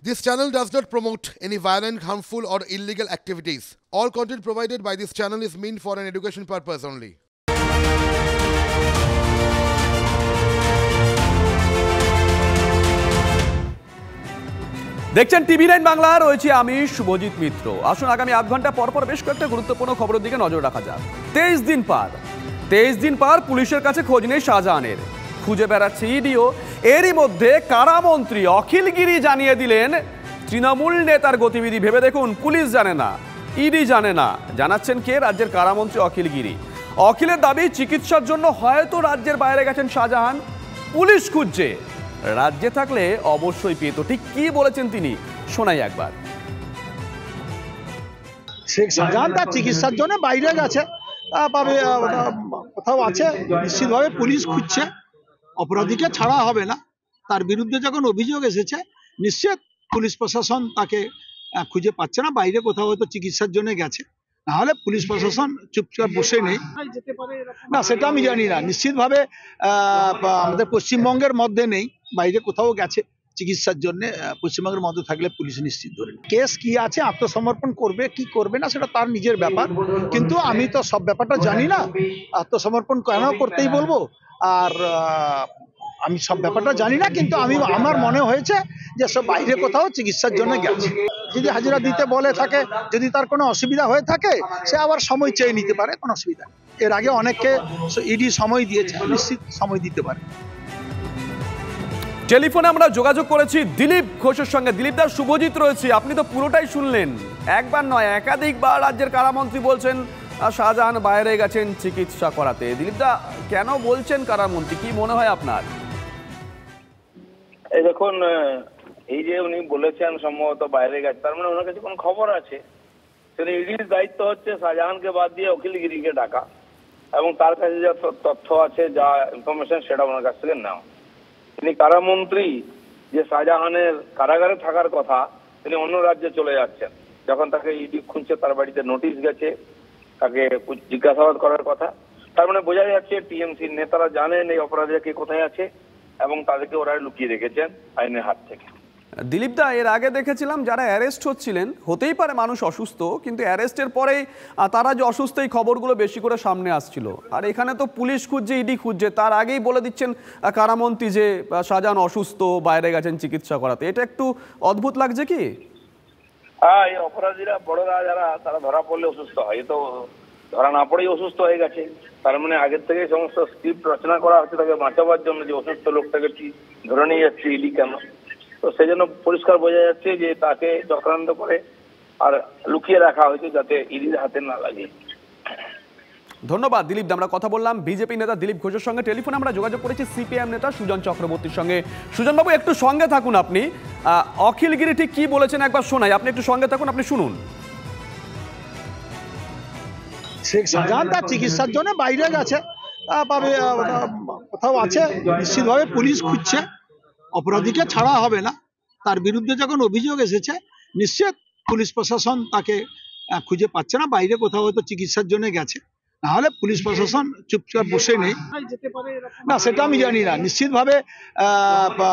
This channel does not promote any violent, harmful, or illegal activities. All content provided by this channel is meant for an education purpose only. দেখছেন টিভি9 বাংলা, রয়েছে আমি শুভজিৎ মিত্র। আসুন আগামী আধ ঘন্টা পর পর বেশ কয়েকটা গুরুত্বপূর্ণ খবরের দিকে নজর রাখা যাক। 23 দিন পার পুলিশের কাছে খোঁজ নেই শাহজাহানের, খুঁজে বেড়াচ্ছে ইডিও। এরই মধ্যে কারামন্ত্রী অখিল গিরি জানিয়ে দিলেন তৃণমূল নেতার গতিবিধি ভেবে দেখুন পুলিশ জানে না, ইডি জানে না। জানাচ্ছেন কে? রাজ্যের কারামন্ত্রী অখিল গিরি। অখিলের দাবি চিকিৎসার জন্য হয়তো রাজ্যের বাইরে গেছেন শাহজাহান, পুলিশ খুঁজছে। রাজ্যে থাকলে অবশ্যই পেত। ঠিক কি বলেছেন তিনি, শোনাই একবার। শেখ শাহজাহান তার চিকিৎসার জন্য বাইরে গেছে, কোথাও আছে, নিশ্চিতভাবে পুলিশ খুঁজছে। অপরাধীকে ছাড়া হবে না, তার বিরুদ্ধে যখন অভিযোগ এসেছে নিশ্চিত পুলিশ প্রশাসন তাকে খুঁজে পাচ্ছে না, বাইরে কোথাও হয়তো চিকিৎসার জন্য গেছে। নাহলে পুলিশ প্রশাসন চুপচাপ বসে নেই না, সেটা আমি জানি না। নিশ্চিতভাবে আমাদের পশ্চিমবঙ্গের মধ্যে নেই, বাইরে কোথাও গেছে চিকিৎসার জন্য। পশ্চিমবঙ্গের মধ্যে থাকলে পুলিশ নিশ্চিত ধরে। কেস কি আছে, আত্মসমর্পণ করবে কি করবে না সেটা তার নিজের ব্যাপার, কিন্তু আমি তো সব ব্যাপারটা জানি না। আত্মসমর্পণ কেন করতেই বলবো, আর আমি সব ব্যাপারটা জানি না, কিন্তু আমার মনে হয়েছে যে সব বাইরে কোথাও চিকিৎসার জন্য গেছে। যদি হাজিরা দিতে বলে থাকে, যদি তার কোনো অসুবিধা হয়ে থাকে, সে আবার সময় চেয়ে নিতে পারে, কোনো অসুবিধা নেই। এর আগে অনেককে ইডি সময় দিয়েছে, নিশ্চিত সময় দিতে পারে। টেলিফোনে আমরা যোগাযোগ করেছি দিলীপ ঘোষের সঙ্গে। দিলীপ দা, শুভজিৎ রয়েছে, আপনি তো পুরোটাই শুনলেন। একবার নয়, একাধিকবার রাজ্যের কারামন্ত্রী বলছেন শাহজাহান বাইরে গেছেন চিকিৎসা করাতে। দিলীপ দা, কেন বলছেন কারামন্ত্রী, কি মনে হয় আপনার? এই দেখুন, এই যে উনি বলেছেন সম্ভবত বাইরে গেছে, তার মানে ওনার কাছে কোনো খবর আছে। ইডির দায়িত্ব হচ্ছে শাহজাহানকে বাদ দিয়ে অখিল গিরিকে ডাকা, এবং তার কাছে যা তথ্য আছে, যা ইনফরমেশন, সেটা ওনার কাছ থেকে নেওয়া। তিনি কারামন্ত্রী, যে শাহজাহানের কারাগারে থাকার কথা, তিনি অন্য রাজ্যে চলে যাচ্ছেন। যখন তাকে ইডি খুঁজছে, তার বাড়িতে নোটিশ গেছে, তাকে জিজ্ঞাসাবাদ করার কথা। তার মানে বোঝা যাচ্ছে টিএমসির নেতারা জানেন এই অপরাধীরা কে কোথায় আছে, এবং তাদেরকে ওরা লুকিয়ে রেখেছেন আইনের হাত থেকে। দিলীপ দা, এর আগে দেখেছিলাম যারা অ্যারেস্ট হচ্ছিলেন, হতেই পারে মানুষ অসুস্থ, কিন্তু অ্যারেস্টের পরেই তারা যে অসুস্থ, এই খবরগুলো বেশি করে সামনে আসছিল। আর এখানে তো পুলিশ খুঁজছে, ইডি খুঁজছে, তার আগেই বলে দিচ্ছেন কারামন্ত্রী যে শাহজাহান অসুস্থ, বাইরে গেছেন চিকিৎসা করাতে। এটা একটু অদ্ভুত লাগছে কি? হ্যাঁ, এই অপরাধীরা বড়রা যারা, তারা ধরা পড়লে অসুস্থ হয়। তো ধরা না পড়েই অসুস্থ হয়ে গেছে, তার মানে আগের থেকে সমস্ত স্ক্রিপ্ট রচনা করা হচ্ছে তাকে বাঁচাবার জন্য, যে অসুস্থ লোকটাকে ধরে নিয়ে যাচ্ছে ইডি কেন। তো সেই জন্য পরিষ্কার বোঝা যাচ্ছে যে তাকে চক্রান্ত করে আর লুকিয়ে রাখা হয়েছে, যাতে ইডির হাতে না লাগে। ধন্যবাদ দিলীপ দা। আমরা কথা বললাম বিজেপি নেতা দিলীপ ঘোষের সঙ্গে। টেলিফোনে আমরা যোগাযোগ করেছি সিপিএম নেতা সুজন চক্রবর্তীর সঙ্গে। সুজনবাবু, একটু সঙ্গে থাকুন আপনি। অখিল গিরি ঠিক কি বলেছেন একবার শোনাই, আপনি একটু সঙ্গে থাকুন, আপনি শুনুন। শেখ শাহজাহান তার চিকিৎসার জন্য বাইরে গেছে, কোথাও আছে, নিশ্চিতভাবে পুলিশ খুঁজছে। অপরাধীকে ছাড়া হবে না, তার বিরুদ্ধে যখন অভিযোগ এসেছে নিশ্চিত পুলিশ প্রশাসন তাকে খুঁজে পাচ্ছে না, বাইরে কোথাও হয়তো চিকিৎসার জন্য গেছে। নাহলে পুলিশ প্রশাসন চুপচাপ বসে নেই না, সেটা আমি জানি না। নিশ্চিতভাবে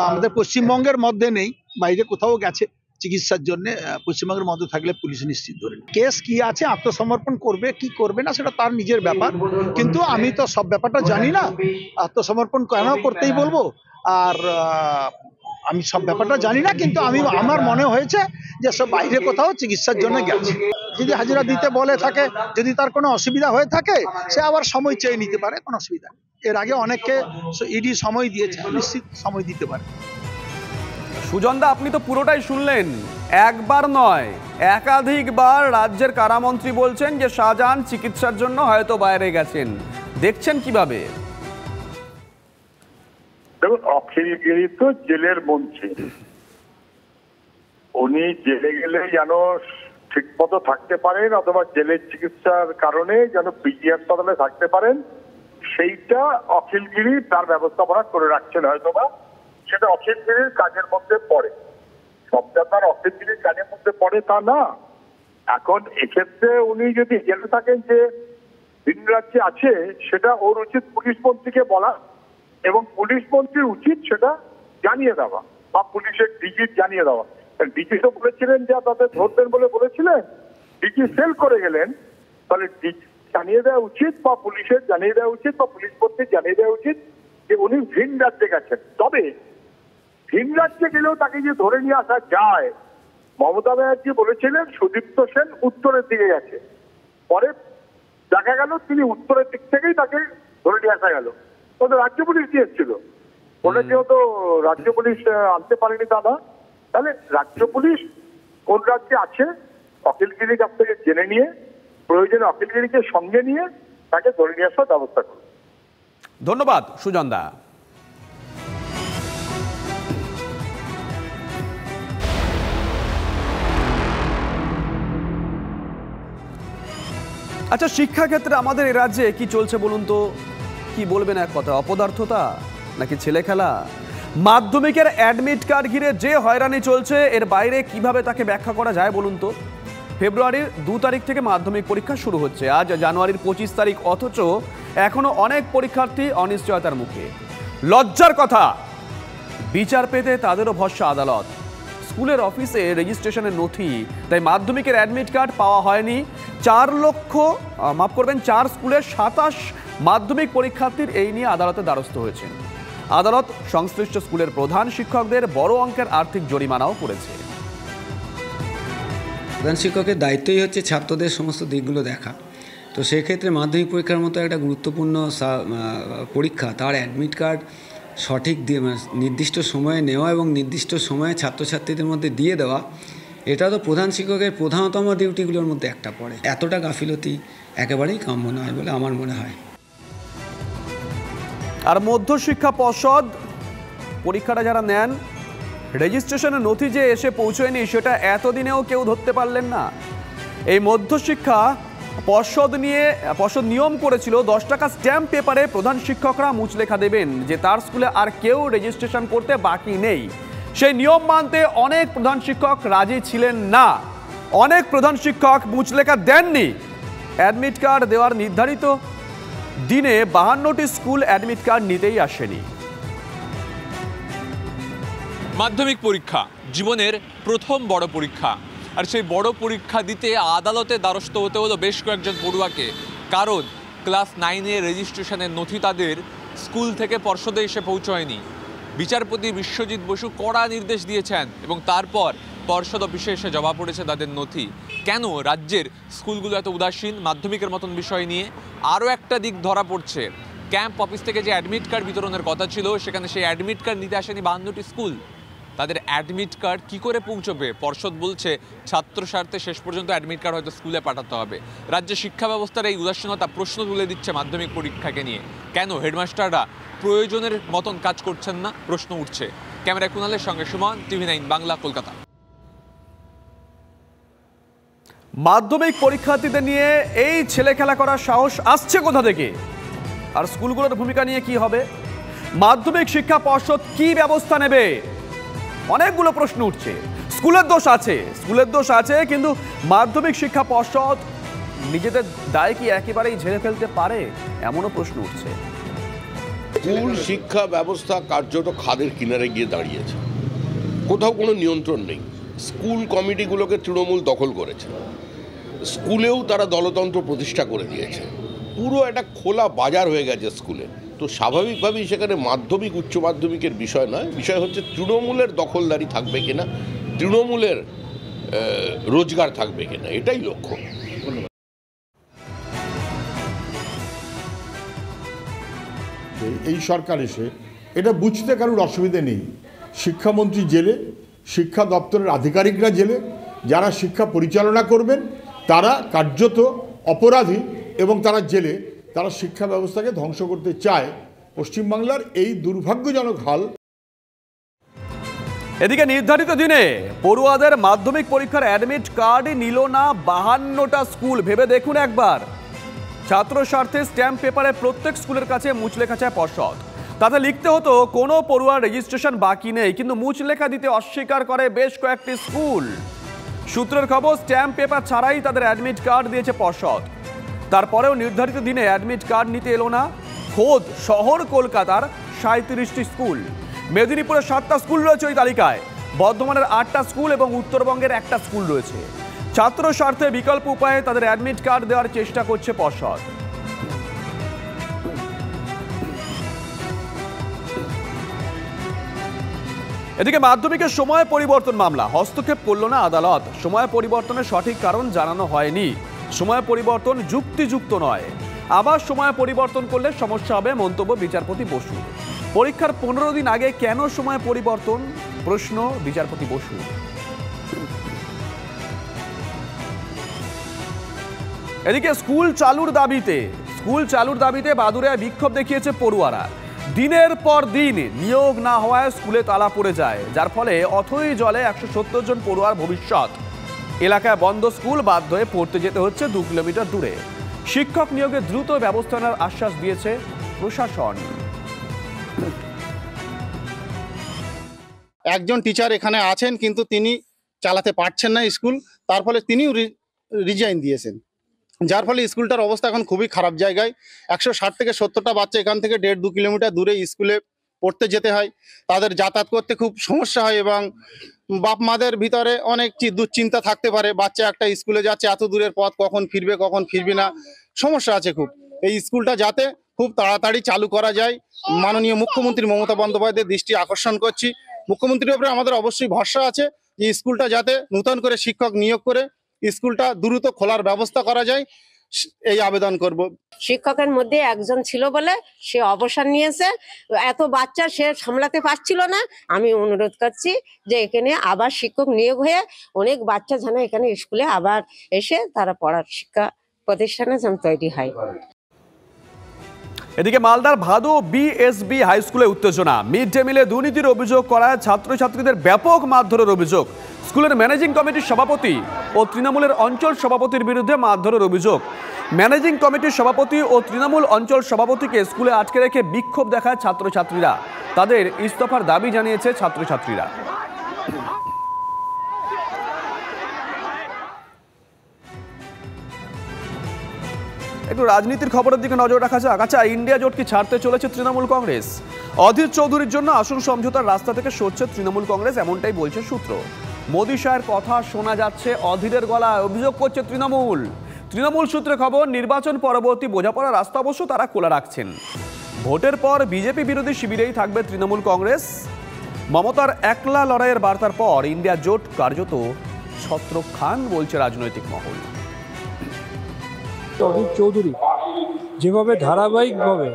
আমাদের পশ্চিমবঙ্গের মধ্যে নেই, বাইরে কোথাও গেছে চিকিৎসার জন্য। পশ্চিমবঙ্গের মধ্যে থাকলে পুলিশ নিশ্চিত ধরে। কেস কি আছে, আত্মসমর্পণ করবে কি করবে না সেটা তার নিজের ব্যাপার, কিন্তু আমি তো সব ব্যাপারটা জানি না। আত্মসমর্পণ কেন করতেই বলবো, আর আমি সব ব্যাপারটা জানি না, কিন্তু আমার মনে হয়েছে যে সব বাইরে কোথাও চিকিৎসার জন্য গেছে। যদি হাজিরা দিতে বলে থাকে, যদি তার কোনো অসুবিধা হয়ে থাকে, সে আবার সময় চেয়ে নিতে পারে, কোনো অসুবিধা নেই। এর আগে অনেককে ইডি সময় দিয়েছে, নিশ্চিত সময় দিতে পারে। সুজন দা, আপনি তো পুরোটাই শুনলেন। একবার নয়, একাধিকবার রাজ্যের কারামন্ত্রী বলছেন যে শাহজাহান চিকিৎসার জন্য হয়তো বাইরে গেছেন। দেখছেন কিভাবে? দেখুন, অখিল গিরি তো জেলের মন্ত্রী, উনি জেলে গেলে যেন ঠিক মতো থাকতে পারেন, অথবা জেলের চিকিৎসার কারণে যেন পিজি হাসপাতালে থাকতে পারেন, সেইটা অখিল গিরি তার ব্যবস্থাপনা করে রাখছেন হয়তোবা। সেটা অখিল গিরির কাজের মধ্যে পড়ে, সব ব্যাপার অখিল গিরির কাজের মধ্যে পড়ে তা না। এখন এক্ষেত্রে উনি যদি জেনে থাকেন যে ভিন রাজ্যে আছে, সেটা ওর উচিত পুলিশ মন্ত্রীকে বলা, এবং পুলিশ মন্ত্রীর উচিত সেটা জানিয়ে দেওয়া, বা পুলিশের ডিজিট জানিয়ে দেওয়া। ডিজি তো বলেছিলেন যে তাদের ধরবেন বলে বলেছিলেন, ডিজি ফেল করে গেলেন, তাহলে জানিয়ে দেওয়া উচিত বা পুলিশের জানিয়ে দেওয়া উচিত বা পুলিশ কর্তৃক জানিয়ে দেওয়া উচিত যে উনি ভিন রাজ্যে গেছেন। তবে ভিন রাজ্যে গেলেও তাকে যে ধরে নিয়ে আসা যায়, মমতা ব্যানার্জি বলেছিলেন সুদীপ্ত সেন উত্তরের দিকে গেছে, পরে দেখা গেল তিনি উত্তরের দিক থেকেই তাকে ধরে নিয়ে আসা গেল। ওদের রাজ্য পুলিশ দিয়ে এসেছিল, ওটা যেহেতু রাজ্য পুলিশ আনতে পারেনি দাদা, তাহলে রাজ্য পুলিশ কোন রাজ্যে আছে অখিলগিরির কাছ থেকে জেনে নিয়ে প্রয়োজনে অখিলগিরিকে সঙ্গে নিয়ে তাকে ধরে নিয়ে আসার ব্যবস্থা করুন। ধন্যবাদ সুজন দা। আচ্ছা, শিক্ষাক্ষেত্রে আমাদের এই রাজ্যে কি চলছে বলুন তো? কি বলবেন এক কথা, অপদার্থতা নাকি ছেলে খেলা? মাধ্যমিকের অ্যাডমিট কার্ড ঘিরে যে হয়রানি চলছে, এর বাইরে কিভাবে তাকে ব্যাখ্যা করা যায় বলুন তো? ফেব্রুয়ারির 2 তারিখ থেকে মাধ্যমিক পরীক্ষা শুরু হচ্ছে, আজ জানুয়ারির 25 তারিখ, অথচ এখনো অনেক পরীক্ষার্থী অনিশ্চয়তার মুখে। লজ্জার কথা, বিচার পেতে তাদেরও ভরসা আদালত। স্কুলের অফিসে রেজিস্ট্রেশনের নথি, তাই মাধ্যমিকের অ্যাডমিট কার্ড পাওয়া হয়নি। 4 স্কুলের 27 মাধ্যমিক পরীক্ষার্থীর এই নিয়ে আদালতের দ্বারস্থ হয়েছেন। আদালত সংশ্লিষ্ট স্কুলের প্রধান শিক্ষকদের বড় অঙ্কের আর্থিক জরিমানাও করেছে। প্রধান শিক্ষকের দায়িত্বই হচ্ছে ছাত্রদের সমস্ত দিকগুলো দেখা। তো সেক্ষেত্রে মাধ্যমিক পরীক্ষার মতো একটা গুরুত্বপূর্ণ পরীক্ষা, তার অ্যাডমিট কার্ড সঠিক নির্দিষ্ট সময়ে নেওয়া এবং নির্দিষ্ট সময়ে ছাত্রছাত্রীদের মধ্যে দিয়ে দেওয়া, এটা তো প্রধান শিক্ষকের প্রধানতম ডিউটিগুলোর মধ্যে একটা পড়ে। এতটা গাফিলতি একেবারেই কাম্য নয় বলে আমার মনে হয়। আর মধ্যশিক্ষা পর্ষদ পরীক্ষাটা যারা নেন, রেজিস্ট্রেশনের নথি যে এসে পৌঁছয়নি সেটা এতদিনেও কেউ ধরতে পারলেন না। এই মধ্যশিক্ষা পর্ষদ নিয়ম করেছিল 10 টাকা স্ট্যাম্প পেপারে প্রধান শিক্ষকরা মুচলেখা দেবেন যে তার স্কুলে আর কেউ রেজিস্ট্রেশন করতে বাকি নেই। সেই নিয়ম মানতে অনেক প্রধান শিক্ষক রাজি ছিলেন না, অনেক প্রধান শিক্ষক মুচলেখা দেননি। অ্যাডমিট কার্ড দেওয়ার নির্ধারিত দিনে 52টি স্কুল অ্যাডমিট কার্ড নিতেই আসেনি। মাধ্যমিক পরীক্ষা জীবনের প্রথম বড় পরীক্ষা, আর সেই বড় পরীক্ষা দিতে আদালতে দ্বারস্থ হতে হলো বেশ কয়েকজন পড়ুয়াকে, কারণ ক্লাস 9-এর রেজিস্ট্রেশনের নথি তাদের স্কুল থেকে পর্ষদে এসে পৌঁছয়নি। বিচারপতি বিশ্বজিৎ বসু কড়া নির্দেশ দিয়েছেন এবং তারপর পর্ষদ অফিসে এসে জমা পড়েছে তাদের নথি। কেন রাজ্যের স্কুলগুলো এত উদাসীন মাধ্যমিকের মতন বিষয় নিয়ে? আরও একটা দিক ধরা পড়ছে, ক্যাম্প অফিস থেকে যে অ্যাডমিট কার্ড বিতরণের কথা ছিল, সেখানে সেই অ্যাডমিট কার্ড নিতে আসেনি 52টি স্কুল। তাদের অ্যাডমিট কার্ড কী করে পৌঁছবে? পর্ষদ বলছে ছাত্র স্বার্থে শেষ পর্যন্ত অ্যাডমিট কার্ড হয়তো স্কুলে পাঠাতে হবে। রাজ্যের শিক্ষা ব্যবস্থার এই উদাসীনতা প্রশ্ন তুলে দিচ্ছে মাধ্যমিক পরীক্ষাকে নিয়ে। কেন হেডমাস্টাররা প্রয়োজনের মতন কাজ করছেন না, প্রশ্ন উঠছে। ক্যামেরায় কুণালের সঙ্গে সুমন, TV9 বাংলা, কলকাতা। মাধ্যমিক পরীক্ষার্থীদের নিয়ে এই ছেলে খেলা করার সাহস আসছে কোথা থেকে? আর স্কুলগুলোর ভূমিকা নিয়ে কি হবে? মাধ্যমিক শিক্ষা পর্ষদ কি ব্যবস্থা নেবে? অনেকগুলো প্রশ্ন উঠছে। স্কুলের দোষ আছে, কিন্তু মাধ্যমিক শিক্ষা পর্ষদ নিজেদের দায় কি একেবারেই ঝেড়ে ফেলতে পারে? এমনও প্রশ্ন উঠছে। স্কুল শিক্ষা ব্যবস্থা কার্যত খাদের কিনারে গিয়ে দাঁড়িয়েছে, কোথাও কোনো নিয়ন্ত্রণ নেই। স্কুল কমিটিগুলোকে তৃণমূল দখল করেছে, স্কুলেও তারা দলতন্ত্র প্রতিষ্ঠা করে দিয়েছে, পুরো একটা খোলা বাজার হয়ে গেছে স্কুলে। তো স্বাভাবিকভাবেই সেখানে মাধ্যমিক উচ্চ মাধ্যমিকের বিষয় নয়, বিষয় হচ্ছে তৃণমূলের দখলদারি থাকবে কিনা, তৃণমূলের রোজগার থাকবে কিনা, এটাই লক্ষ্য। এই সরকার এসে এটা বুঝতে কারোর অসুবিধে নেই। শিক্ষামন্ত্রী জেলে, শিক্ষা দপ্তরের আধিকারিকরা জেলে, যারা শিক্ষা পরিচালনা করবেন তারা কার্যত অপরাধী এবং তারা জেলে। তারা শিক্ষা ব্যবস্থাকে ধ্বংস করতে চায়। পশ্চিমবাংলার এই দুর্ভাগ্যজনক হাল। এদিকে নির্ধারিত দিনে পড়ুয়াদের মাধ্যমিক পরীক্ষার অ্যাডমিট কার্ডই নিল না 52টা স্কুল। ভেবে দেখুন একবার। ছাত্র স্বার্থে স্ট্যাম্প পেপারে প্রত্যেক স্কুলের কাছে মুচলেখা চায় পর্ষদ। তাতে লিখতে হতো কোনো পড়ুয়ার রেজিস্ট্রেশন বাকি নেই, কিন্তু মুচলেখা দিতে অস্বীকার করে বেশ কয়েকটি স্কুল। সূত্রের খবর, স্ট্যাম্প পেপার ছাড়াই তাদের অ্যাডমিট কার্ড দিয়েছে পর্ষদ। তারপরেও নির্ধারিত দিনে অ্যাডমিট কার্ড নিতে এলো না খোদ শহর কলকাতার 37টি স্কুল। মেদিনীপুরের 7টা স্কুল রয়েছে ওই তালিকায়। বর্ধমানের 8টা স্কুল এবং উত্তরবঙ্গের একটা স্কুল রয়েছে। ছাত্র স্বার্থে বিকল্প উপায়ে তাদের অ্যাডমিট কার্ড দেওয়ার চেষ্টা করছে পর্ষদ। এদিকে মাধ্যমিকের সময় পরিবর্তন মামলা, হস্তক্ষেপ করল না আদালত। সময় পরিবর্তনের সঠিক কারণ জানানো হয়নি। সময় পরিবর্তন যুক্তিযুক্ত নয়। আবার সময় পরিবর্তন করলে সমস্যা হবে, মন্তব্য বিচারপতি বসু। পরীক্ষার 15 দিন আগে কেন সময় পরিবর্তন, প্রশ্ন বিচারপতি বসু। এদিকে স্কুল চালুর দাবিতে বাদুড়ায় বিক্ষোভ দেখিয়েছে পড়ুয়ারা। দিনের পর দিন নিয়োগ না হওয়ায় স্কুলে তালা পড়ে যায়, যার ফলে অথই জলে 170 জন পড়ুয়ার ভবিষ্যৎ। এলাকায় বন্ধ স্কুল, বাধ্য হয়ে পড়তে যেতে হচ্ছে 2 কিলোমিটার দূরে। শিক্ষক নিয়োগে দ্রুত ব্যবস্থা নেওয়ার আশ্বাস দিয়েছে প্রশাসন। একজন টিচার এখানে আছেন, কিন্তু তিনি চালাতে পারছেন না স্কুল, তার ফলে তিনিও রিজাইন দিয়েছেন, যার ফলে স্কুলটার অবস্থা এখন খুবই খারাপ জায়গায়। 160 থেকে 70টা বাচ্চা এখান থেকে 1.5-2 কিলোমিটার দূরে স্কুলে পড়তে যেতে হয়। তাদের যাতায়াত করতে খুব সমস্যা হয় এবং বাপ মাদের ভিতরে অনেক দুশ্চিন্তা থাকতে পারে। বাচ্চা একটা স্কুলে যাচ্ছে, এত দূরের পথ, কখন ফিরবে না, সমস্যা আছে খুব। এই স্কুলটা যাতে খুব তাড়াতাড়ি চালু করা যায়, মাননীয় মুখ্যমন্ত্রী মমতা বন্দ্যোপাধ্যায়ের দৃষ্টি আকর্ষণ করছি। মুখ্যমন্ত্রীর উপরে আমাদের অবশ্যই ভরসা আছে যে স্কুলটা যাতে নতুন করে শিক্ষক নিয়োগ করে স্কুলটা দ্রুত খোলার ব্যবস্থা করা যায়, এই আবেদন করব। শিক্ষকের মধ্যে একজন ছিল বলে সে অবসর নিয়েছে, এত বাচ্চা সে সামলাতে পারছিল না। আমি অনুরোধ করছি যে এখানে আবার শিক্ষক নিয়োগ হয়ে অনেক বাচ্চা যেন এখানে স্কুলে আবার এসে তারা পড়ার শিক্ষা প্রতিষ্ঠানে যেন তৈরি হয়। এদিকে মালদার ভাদু বিএসবি হাই স্কুলে উত্তেজনা। মিড ডে মিলে দুর্নীতির অভিযোগ করায় ছাত্রছাত্রীদের ব্যাপক মারধরের অভিযোগ। স্কুলের ম্যানেজিং কমিটির সভাপতি ও তৃণমূলের অঞ্চল সভাপতির বিরুদ্ধে মারধরের অভিযোগ। ম্যানেজিং কমিটির সভাপতি ও তৃণমূল অঞ্চল সভাপতিকে স্কুলে আটকে রেখে বিক্ষোভ দেখায় ছাত্রছাত্রীরা। তাদের ইস্তফার দাবি জানিয়েছে ছাত্রছাত্রীরা। একটু রাজনীতির খবরের দিকে নজর রাখা যাক। আচ্ছা, ইন্ডিয়া জোট কি ছাড়তে চলেছে তৃণমূল কংগ্রেস? অধীর চৌধুরীর জন্য আসন সমঝোতার রাস্তা থেকে সরছে তৃণমূল কংগ্রেস, এমনটাই বলছে সূত্র। মোদী শাহের কথা শোনা যাচ্ছে অধীরের গলায়, অভিযোগ করছে তৃণমূল সূত্রে খবর, নির্বাচন পরবর্তী বোঝাপড়ার রাস্তা অবশ্য তারা খোলা রাখছেন। ভোটের পর বিজেপি বিরোধী শিবিরেই থাকবে তৃণমূল কংগ্রেস। মমতার একলা লড়াইয়ের বার্তার পর ইন্ডিয়া জোট কার্যত ছত্রখান বলছে রাজনৈতিক মহল। অধীর চৌধুরী যেভাবে ধারাবাহিকভাবে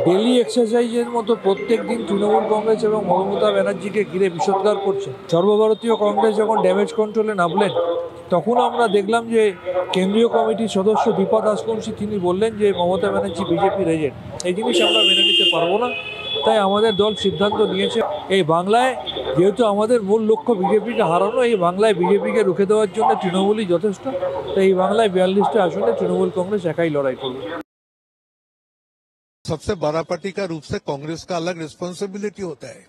ডেলি এক্সারসাইজের মতো প্রত্যেক দিন তৃণমূল কংগ্রেস এবং মমতা ব্যানার্জিকে ঘিরে বিষোদ্গার করছে। সর্বভারতীয় কংগ্রেস যখন ড্যামেজ কন্ট্রোলে নামলেন, তখন আমরা দেখলাম যে কেন্দ্রীয় কমিটির সদস্য দীপা দাসবংশী তিনি বললেন যে মমতা ব্যানার্জি বিজেপির এজেন্ট। এই জিনিস আমরা মেনে নিতে পারবো না। তাই আমাদের দল সিদ্ধান্ত নিয়েছে, এই বাংলায় যেহেতু আমাদের মূল লক্ষ্য বিজেপিকে হারানো, এই বাংলায় বিজেপিকে রুখে দেওয়ার জন্য তৃণমূলই যথেষ্ট। তাই এই বাংলায় 42টা আসনে তৃণমূল কংগ্রেস একাই লড়াই করবে। सबसे बड़ा पार्टी का रूप से कांग्रेस का अलग रिस्पॉन्सिबिलिटी होता है।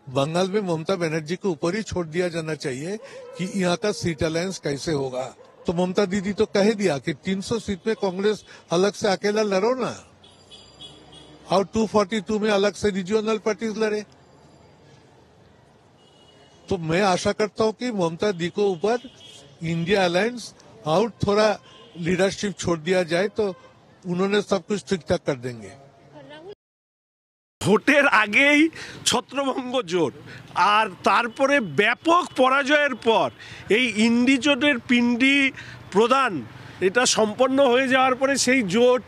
बंगाल में ममता बनर्जी को ऊपर ही छोड़ दिया जाना चाहिए कि यहाँ का सीट अलायंस कैसे होगा। तो ममता दीदी तो कह दिया कि 300 सीट में कांग्रेस अलग से अकेला लड़ो ना, और 242 में अलग से रीजनल पार्टीज लड़े। तो मैं आशा करता हूं कि ममता दी को ऊपर इंडिया अलायंस और थोड़ा लीडरशिप छोड़ दिया जाए तो उन्होंने सब कुछ ठीक ठाक कर देंगे। ভোটের আগেই ছত্রভঙ্গ জোট, আর তারপরে ব্যাপক পরাজয়ের পর এই ইন্ডি জোটের পিন্ডি প্রদান এটা সম্পন্ন হয়ে যাওয়ার পরে সেই জোট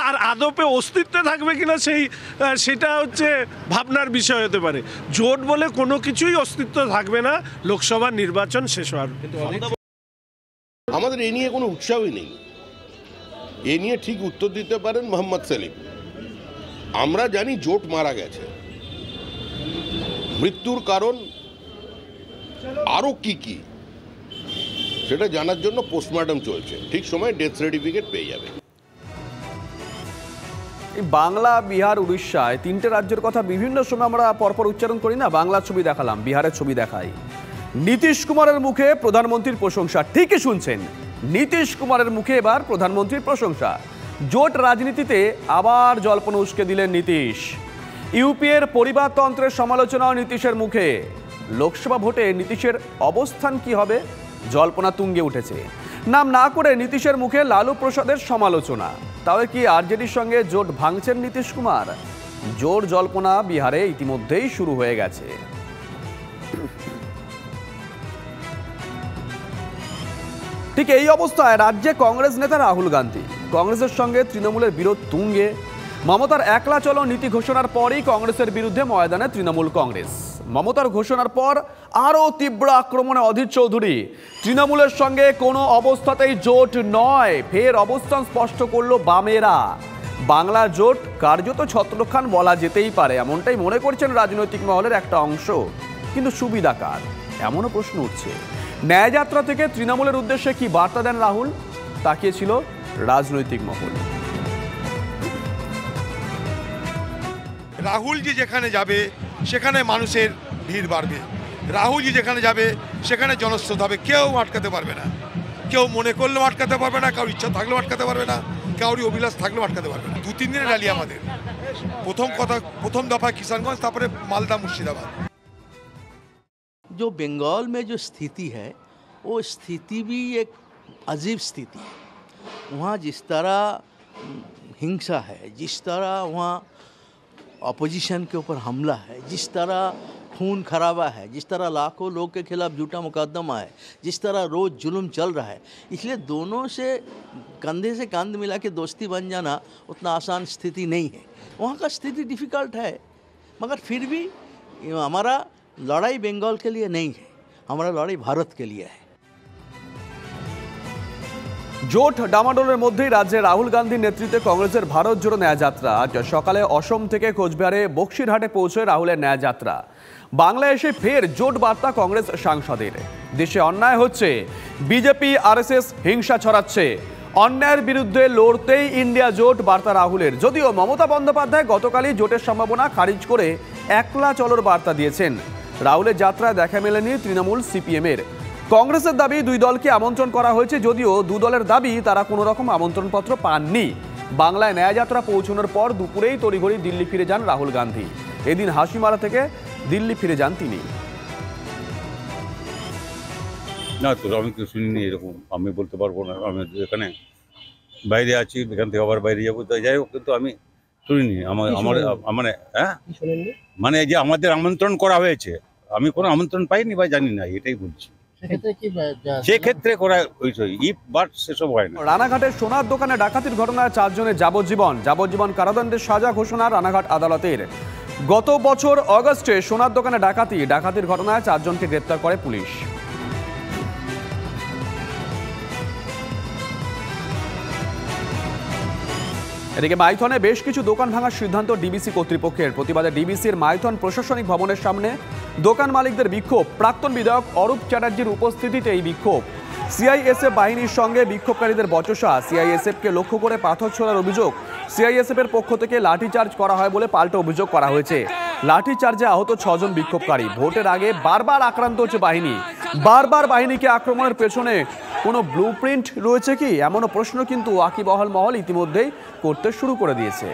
আর আদপে অস্তিত্বে থাকবে কিনা সেটা হচ্ছে ভাবনার বিষয় হতে পারে। জোট বলে কোনো কিছুই অস্তিত্ব থাকবে না লোকসভা নির্বাচন শেষ হওয়ার। আমাদের এ নিয়ে কোনো উৎসাহই নেই। এ নিয়ে ঠিক উত্তর দিতে পারেন মোহাম্মদ সেলিম। আমরা জানি জোট মারা গেছে, মৃত্যুর কারণ আরো কি সেটা জানার জন্য পোস্টমর্টম চলছে, ঠিক সময় ডেথ সার্টিফিকেট পেয়ে যাবে। বাংলা, বিহার, উড়িষ্যায় 3টে রাজ্যের কথা বিভিন্ন সময় আমরা পরপর উচ্চারণ করি না। বাংলার ছবি দেখালাম, বিহারের ছবি দেখাই। নীতিশ কুমারের মুখে প্রধানমন্ত্রীর প্রশংসা। ঠিকই শুনছেন, নীতিশ কুমারের মুখে এবার প্রধানমন্ত্রীর প্রশংসা। জোট রাজনীতিতে আবার জল্পনা উস্কে দিলেন নীতিশ। ইউপিএর পরিবারতন্ত্রের সমালোচনাও নীতিশের মুখে। লোকসভা ভোটে নীতিশের অবস্থান কি হবে জল্পনা তুঙ্গে উঠেছে। নাম না করে নীতিশের মুখে লালু প্রসাদের সমালোচনা। তবে কি আরজেডির সঙ্গে জোট ভাঙছেন নীতিশ কুমার? জোর জল্পনা বিহারে ইতিমধ্যেই শুরু হয়ে গেছে। ঠিক এই অবস্থায় রাজ্যে কংগ্রেস নেতা রাহুল গান্ধী, কংগ্রেসের সঙ্গে তৃণমূলের বিরোধ তুঙ্গে। মমতার একলা চলো নীতি ঘোষণার পরই কংগ্রেসের বিরুদ্ধে ময়দানে তৃণমূল কংগ্রেস। মমতার ঘোষণার পর আরও তীব্র আক্রমণে অধীর চৌধুরী। তৃণমূলের সঙ্গে কোনো অবস্থাতেই জোট নয়, ফের অবস্থান স্পষ্ট করল বামেরা। বাংলা জোট কার্যত ছত্রখান বলা যেতেই পারে, এমনটাই মনে করছেন রাজনৈতিক মহলের একটা অংশ। কিন্তু সুবিধা কার, এমনও প্রশ্ন উঠছে। ন্যায়যাত্রা থেকে তৃণমূলের উদ্দেশ্যে কি বার্তা দেন রাহুল, তাকিয়েছিল রাজনৈতিক মহল। রাহুলজি যেখানে যাবে সেখানে মানুষের ভিড় বাড়বে, রাহুলজি যেখানে যাবে সেখানে জনস্রোত হবে, কেউ আটকাতে পারবে না। কেউ মনে করলেও আটকাতে পারবে না, কারোর ইচ্ছা থাকলেও আটকাতে পারবে না, কারোর অভিলাষ থাকলেও আটকাতে পারবে না। 2-3 দিনের র্যালি আমাদের। প্রথম দফা किशनगंज, তারপরে मालदा मुर्शिदाबाद। जो बंगाल में जो स्थिति है वो स्थिति भी एक अजीब स्थिति है। वहाँ जिस तरह हिंसा है, जिस तरह वहाँ अपोजिशन के ऊपर हमला है, जिस तरह खून खराबा है, जिस तरह लाखों लोग के खिलाफ झूठा मुकदमा है, जिस तरह रोज़ जुल्म चल रहा है, इसलिए दोनों से कंध मिला के दोस्ती बन जाना उतना आसान स्थिति नहीं है। वहाँ का स्थिति डिफ़िकल्ट है, मगर फिर भी हमारा लड़ाई बंगाल के लिए नहीं है, हमारा लड़ाई भारत के लिए है। জোট ডামাডোলের মধ্যেই রাজ্যে রাহুল গান্ধীর নেতৃত্বে কংগ্রেসের ভারত জোড়ো ন্যায়যাত্রা। আজ সকালে অসম থেকে কোচবিহারে বক্সিরহাটে পৌঁছয় রাহুলের ন্যায়যাত্রা। বাংলায় এসে ফের জোট বার্তা কংগ্রেস সাংসদের। দেশে অন্যায় হচ্ছে, বিজেপি আরএসএস হিংসা ছড়াচ্ছে, অন্যায়ের বিরুদ্ধে লড়তেই ইন্ডিয়া জোট বার্তা রাহুলের। যদিও মমতা বন্দ্যোপাধ্যায় গতকালই জোটের সম্ভাবনা খারিজ করে একলা চলোর বার্তা দিয়েছেন। রাহুলের যাত্রায় দেখা মেলেনি তৃণমূল সিপিএমের। কংগ্রেসের দাবি দুই দলকে আমন্ত্রণ করা হয়েছে, যদিও দু দলের দাবি তারা কোনো রকম আমন্ত্রণপত্র পাননি। বাংলায় ন্যায়যাত্রা পৌঁছানোর পর দুপুরেই তড়িঘড়ি দিল্লি ফিরে যান রাহুল গান্ধী। এদিন হাসিমারা থেকে দিল্লি ফিরে যান তিনি। না তো আমি তো শুনিনি এরকম, আমি বলতে পারবো না। আমি এখানে বাইরে আছি, এখান থেকে আবার বাইরে যাবো, তাই যাই হোক, কিন্তু আমি শুনিনি। মানে হ্যাঁ, মানে যে আমাদের আমন্ত্রণ করা হয়েছে, আমি কোনো আমন্ত্রণ পাইনি বা জানি না, এটাই বলছি। সেক্ষেত্রে করা হয়েছে, ইফ বাট সেসব হয় না। রানাঘাটের সোনার দোকানে ডাকাতির ঘটনায় 4 জনের যাবজ্জীবন কারাদণ্ডের সাজা ঘোষণা রানাঘাট আদালতের। গত বছর অগস্টে সোনার দোকানে ডাকাতির ঘটনায় 4 জনকে গ্রেপ্তার করে পুলিশ। এদিকে মাইথনে বেশ কিছু দোকান ভাঙার সিদ্ধান্ত ডিবিসি কর্তৃপক্ষের। প্রতিবাদে ডিবিসির মাইথন প্রশাসনিক ভবনের সামনে দোকান মালিকদের বিক্ষোভ। প্রাক্তন বিধায়ক অরূপ চ্যাটার্জির উপস্থিতিতে এই বিক্ষোভ। সিআইএসএফ বাহিনীর সঙ্গে বিক্ষোভকারীদের বচসা। সিআইএসএফকে লক্ষ্য করে পাথর ছোড়ার অভিযোগ। সিআইএসএফ এর পক্ষ থেকে লাঠিচার্জ করা হয় বলে পাল্টা অভিযোগ করা হয়েছে। লাঠিচার্জে আহত 6 জন বিক্ষোভকারী। ভোটের আগে বারবার আক্রান্ত হচ্ছে বাহিনী। বারবার বাহিনীকে আক্রমণের পেছনে কোনো ব্লুপ্রিন্ট রয়েছে কি, এমনও প্রশ্ন কিন্তু ওয়াকিবহাল মহল ইতিমধ্যেই করতে শুরু করে দিয়েছে।